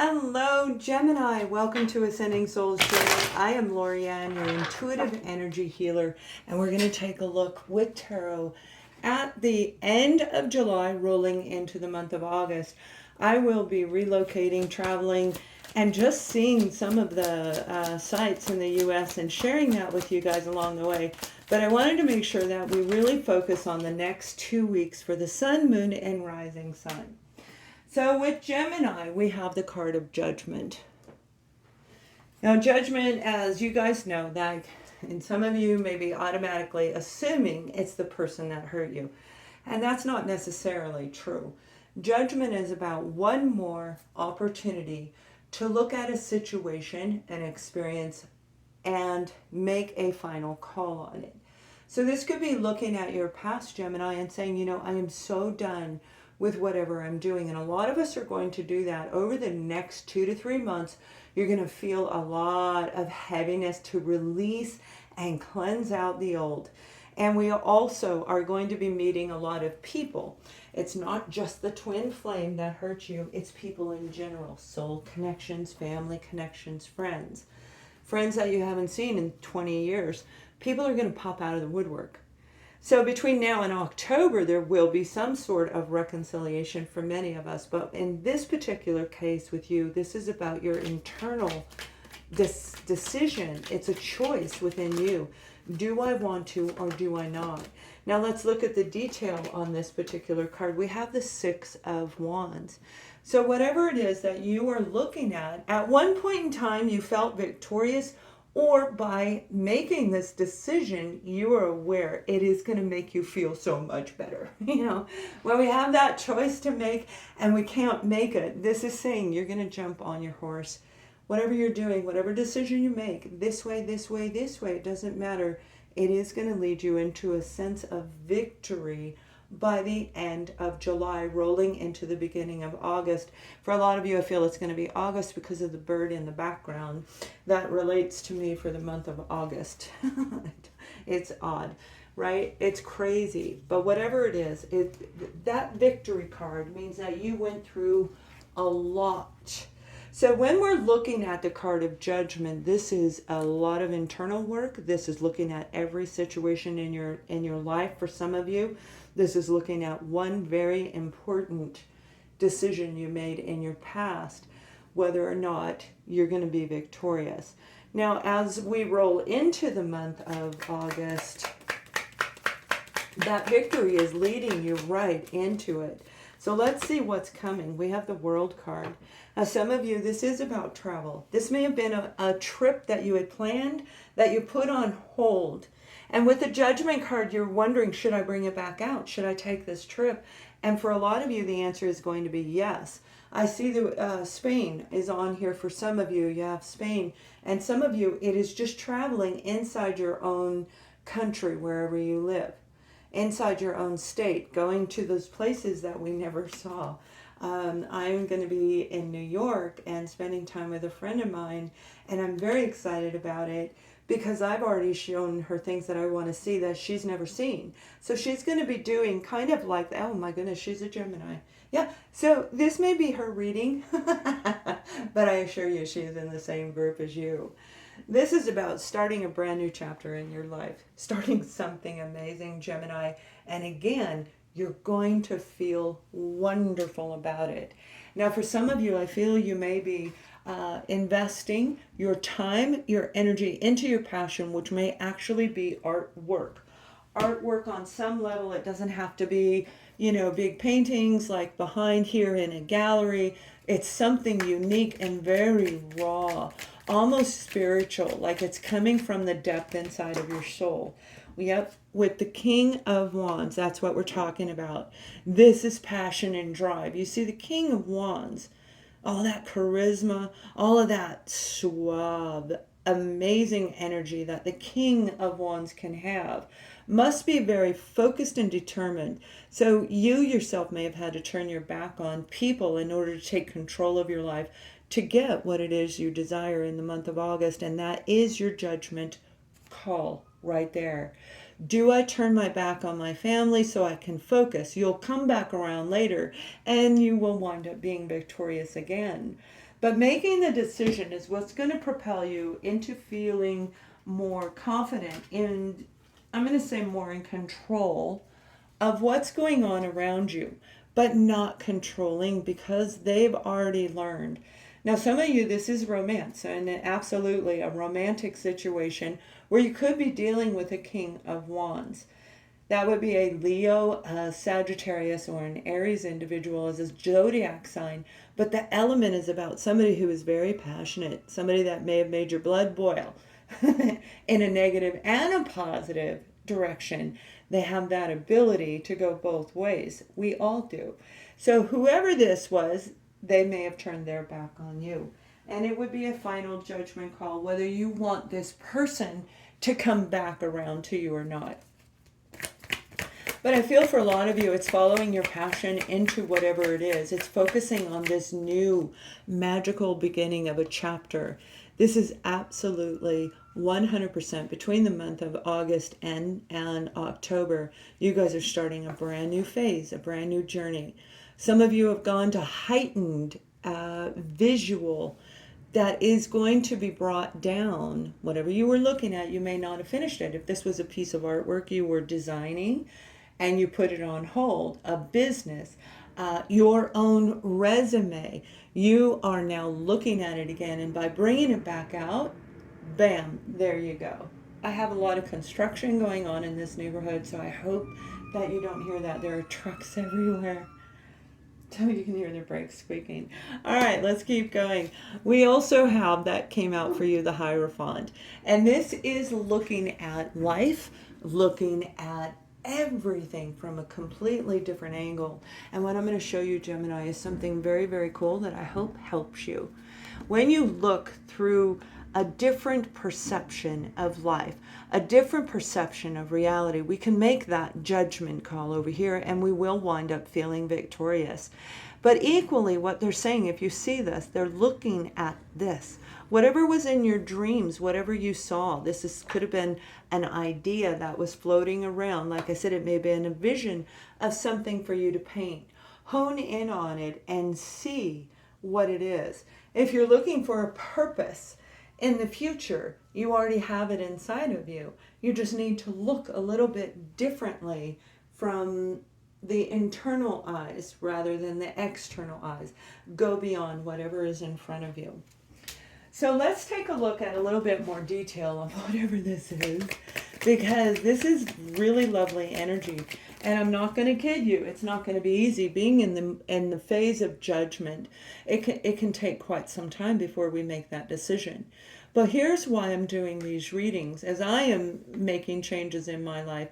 Hello, Gemini. Welcome to Ascending Souls Journey. I am Lorianne, your intuitive energy healer, and we're going to take a look with tarot at the end of July, rolling into the month of August. I will be relocating, traveling, and just seeing some of the sites in the U.S. and sharing that with you guys along the way. But I wanted to make sure that we really focus on the next 2 weeks for the sun, moon, and rising sun. So with Gemini, we have the card of Judgment. Now, Judgment, as you guys know, that, and some of you may be automatically assuming it's the person that hurt you. And that's not necessarily true. Judgment is about one more opportunity to look at a situation and experience and make a final call on it. So this could be looking at your past, Gemini, and saying, you know, I am so done with whatever I'm doing. And a lot of us are going to do that over the next 2 to 3 months. You're going to feel a lot of heaviness to release and cleanse out the old. And we also are going to be meeting a lot of people. It's not just the twin flame that hurt you, it's people in general. Soul connections, family connections, friends. Friends that you haven't seen in 20 years. People are going to pop out of the woodwork. So between now and October, there will be some sort of reconciliation for many of us. But in this particular case with you, this is about your internal decision. It's a choice within you. Do I want to or do I not? Now let's look at the detail on this particular card. We have the Six of Wands. So whatever it is that you are looking at one point in time you felt victorious, or by making this decision, you are aware it is going to make you feel so much better. You know, when we have that choice to make and we can't make it, this is saying you're going to jump on your horse. Whatever you're doing, whatever decision you make, this way, this way, this way, it doesn't matter. It is going to lead you into a sense of victory by the end of July, rolling into the beginning of August. For a lot of you, I feel it's going to be August because of the bird in the background. That relates to me for the month of August. It's odd, right? It's crazy. But whatever it is, that victory card means that you went through a lot. So when we're looking at the card of Judgment, this is a lot of internal work. This is looking at every situation in your life. For some of you, this is looking at one very important decision you made in your past, whether or not you're going to be victorious. Now, as we roll into the month of August, that victory is leading you right into it. So let's see what's coming. We have the World card. Now, some of you, this is about travel. This may have been a trip that you had planned that you put on hold. And with the Judgment card, you're wondering, should I bring it back out? Should I take this trip? And for a lot of you, the answer is going to be yes. I see the Spain is on here for some of you. You have Spain. And some of you, it is just traveling inside your own country, wherever you live. Inside your own state, going to those places that we never saw. I'm going to be in New York and spending time with a friend of mine, and I'm very excited about it because I've already shown her things that I want to see that she's never seen. So she's going to be doing kind of like, oh my goodness, she's a Gemini. Yeah, so this may be her reading, but I assure you she's in the same group as you. This is about starting a brand new chapter in your life, starting something amazing, Gemini. And again, you're going to feel wonderful about it. Now, for some of you, I feel you may be investing your time, your energy into your passion, which may actually be artwork. Artwork on some level. It doesn't have to be, you know, big paintings like behind here in a gallery. It's something unique and very raw, almost spiritual, like it's coming from the depth inside of your soul. Yep, with the King of Wands, that's what we're talking about. This is passion and drive. You see, the King of Wands, all that charisma, all of that suave, amazing energy that the King of Wands can have, must be very focused and determined. So you yourself may have had to turn your back on people in order to take control of your life to get what it is you desire in the month of August. And that is your Judgment call right there. Do I turn my back on my family so I can focus? You'll come back around later and you will wind up being victorious again. But making the decision is what's going to propel you into feeling more confident in, I'm going to say more in control of what's going on around you, but not controlling because they've already learned. Now, some of you, this is romance, and absolutely a romantic situation where you could be dealing with a King of Wands. That would be a Leo, a Sagittarius, or an Aries individual as a zodiac sign. But the element is about somebody who is very passionate, somebody that may have made your blood boil in a negative and a positive direction. They have that ability to go both ways. We all do. So whoever this was, they may have turned their back on you. And it would be a final judgment call whether you want this person to come back around to you or not. But I feel for a lot of you, it's following your passion into whatever it is. It's focusing on this new magical beginning of a chapter. This is absolutely 100% between the month of August and October. You guys are starting a brand new phase, a brand new journey. Some of you have gone to heightened visual that is going to be brought down. Whatever you were looking at, you may not have finished it. If this was a piece of artwork you were designing and you put it on hold, a business, your own resume, you are now looking at it again. And by bringing it back out, bam, there you go. I have a lot of construction going on in this neighborhood, so I hope that you don't hear that. There are trucks everywhere. Some of you can hear their brakes squeaking. All right, let's keep going. We also have, that came out for you, the Hierophant. And this is looking at life, looking at everything from a completely different angle. And what I'm going to show you, Gemini, is something very, very cool that I hope helps you. When you look through a different perception of life, a different perception of reality, we can make that judgment call over here and we will wind up feeling victorious. But equally, what they're saying, if you see this, they're looking at this. Whatever was in your dreams, whatever you saw, could have been an idea that was floating around. Like I said, it may have been a vision of something for you to paint. Hone in on it and see what it is. If you're looking for a purpose in the future, you already have it inside of you. You just need to look a little bit differently from the internal eyes rather than the external eyes. Go beyond whatever is in front of you. So let's take a look at a little bit more detail of whatever this is, because this is really lovely energy. And I'm not going to kid you, it's not going to be easy being in the phase of judgment. It can take quite some time before we make that decision. But here's why I'm doing these readings. As I am making changes in my life,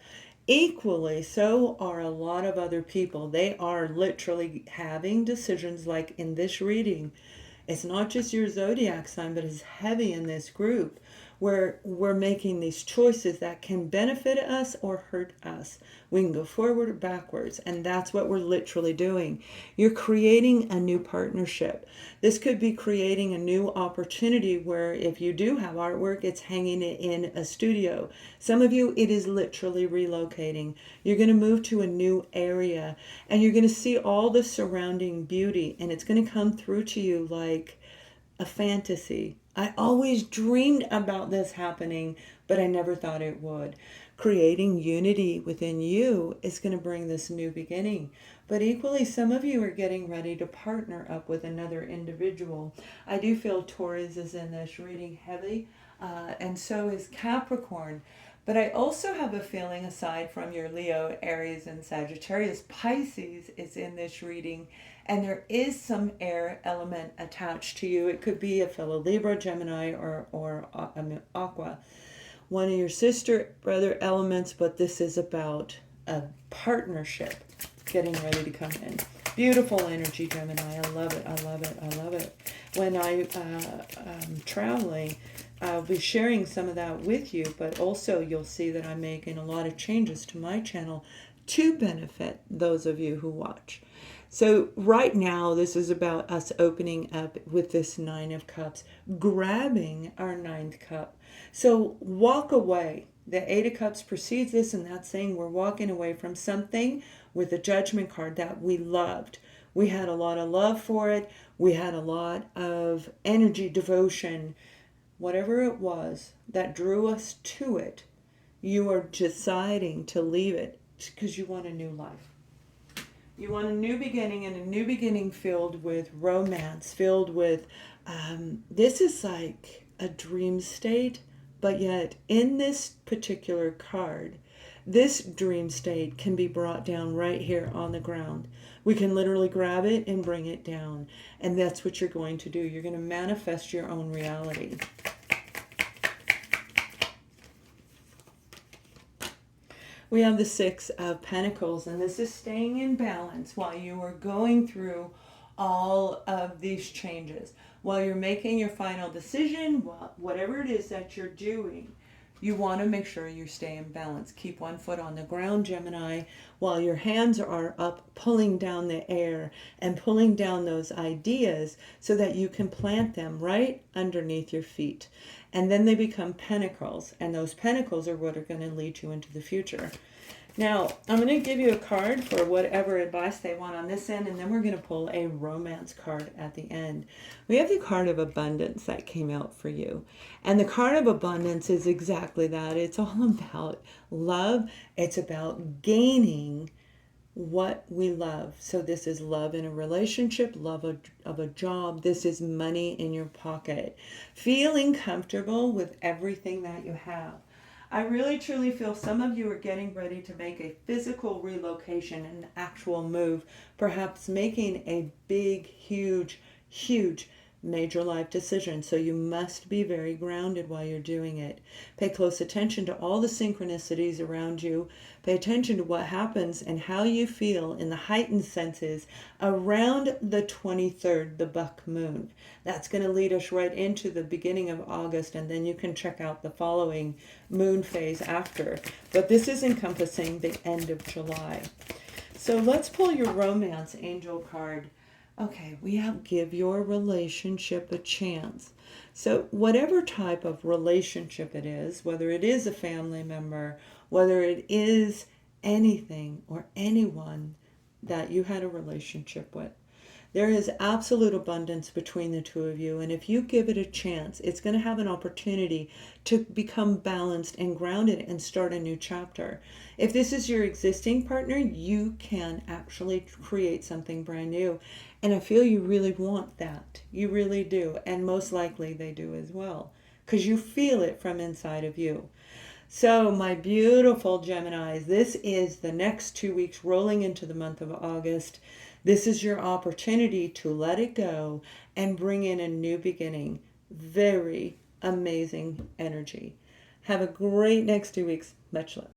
equally so are a lot of other people. They are literally having decisions like in this reading. It's not just your zodiac sign, but it's heavy in this group where we're making these choices that can benefit us or hurt us. We can go forward or backwards, and that's what we're literally doing. You're creating a new partnership. This could be creating a new opportunity where if you do have artwork, it's hanging it in a studio. Some of you, it is literally relocating. You're going to move to a new area, and you're going to see all the surrounding beauty, and it's going to come through to you like a fantasy. I always dreamed about this happening, but I never thought it would. Creating unity within you is going to bring this new beginning. But equally, some of you are getting ready to partner up with another individual. I do feel Taurus is in this reading heavy, and so is Capricorn. But I also have a feeling, aside from your Leo, Aries, and Sagittarius, Pisces is in this reading, and there is some air element attached to you. It could be a fellow Libra, Gemini, or Aqua. One of your sister, brother elements, but this is about a partnership getting ready to come in. Beautiful energy, Gemini. I love it. I love it. I love it. When I'm traveling, I'll be sharing some of that with you, but also you'll see that I'm making a lot of changes to my channel to benefit those of you who watch. So right now, this is about us opening up with this Nine of Cups, grabbing our ninth cup. So walk away. The Eight of Cups precedes this, and that's saying we're walking away from something with a judgment card that we loved. We had a lot of love for it. We had a lot of energy, devotion, whatever it was that drew us to it. You are deciding to leave it because you want a new life. You want a new beginning, and a new beginning filled with romance, filled with, this is like a dream state, but yet in this particular card, this dream state can be brought down right here on the ground. We can literally grab it and bring it down. And that's what you're going to do. You're going to manifest your own reality. We have the Six of Pentacles, and this is staying in balance while you are going through all of these changes. While you're making your final decision, whatever it is that you're doing, you want to make sure you stay in balance. Keep one foot on the ground, Gemini, while your hands are up, pulling down the air and pulling down those ideas so that you can plant them right underneath your feet. And then they become pentacles, and those pentacles are what are going to lead you into the future. Now, I'm going to give you a card for whatever advice they want on this end, and then we're going to pull a romance card at the end. We have the card of abundance that came out for you. And the card of abundance is exactly that. It's all about love. It's about gaining what we love. So this is love in a relationship, love of a job. This is money in your pocket. Feeling comfortable with everything that you have. I really truly feel some of you are getting ready to make a physical relocation, an actual move, perhaps making a big, huge major life decision. So you must be very grounded while you're doing it. Pay close attention to all the synchronicities around you. Pay attention to what happens and how you feel in the heightened senses around the 23rd, the buck moon. That's going to lead us right into the beginning of August, and then you can check out the following moon phase after. But this is encompassing the end of July. So let's pull your romance angel card. Okay, we have give your relationship a chance. So whatever type of relationship it is, whether it is a family member, whether it is anything or anyone that you had a relationship with, there is absolute abundance between the two of you. And if you give it a chance, it's going to have an opportunity to become balanced and grounded and start a new chapter. If this is your existing partner, you can actually create something brand new. And I feel you really want that. You really do. And most likely they do as well, because you feel it from inside of you. So my beautiful Geminis, this is the next 2 weeks rolling into the month of August. This is your opportunity to let it go and bring in a new beginning. Very amazing energy. Have a great next 2 weeks. Much love.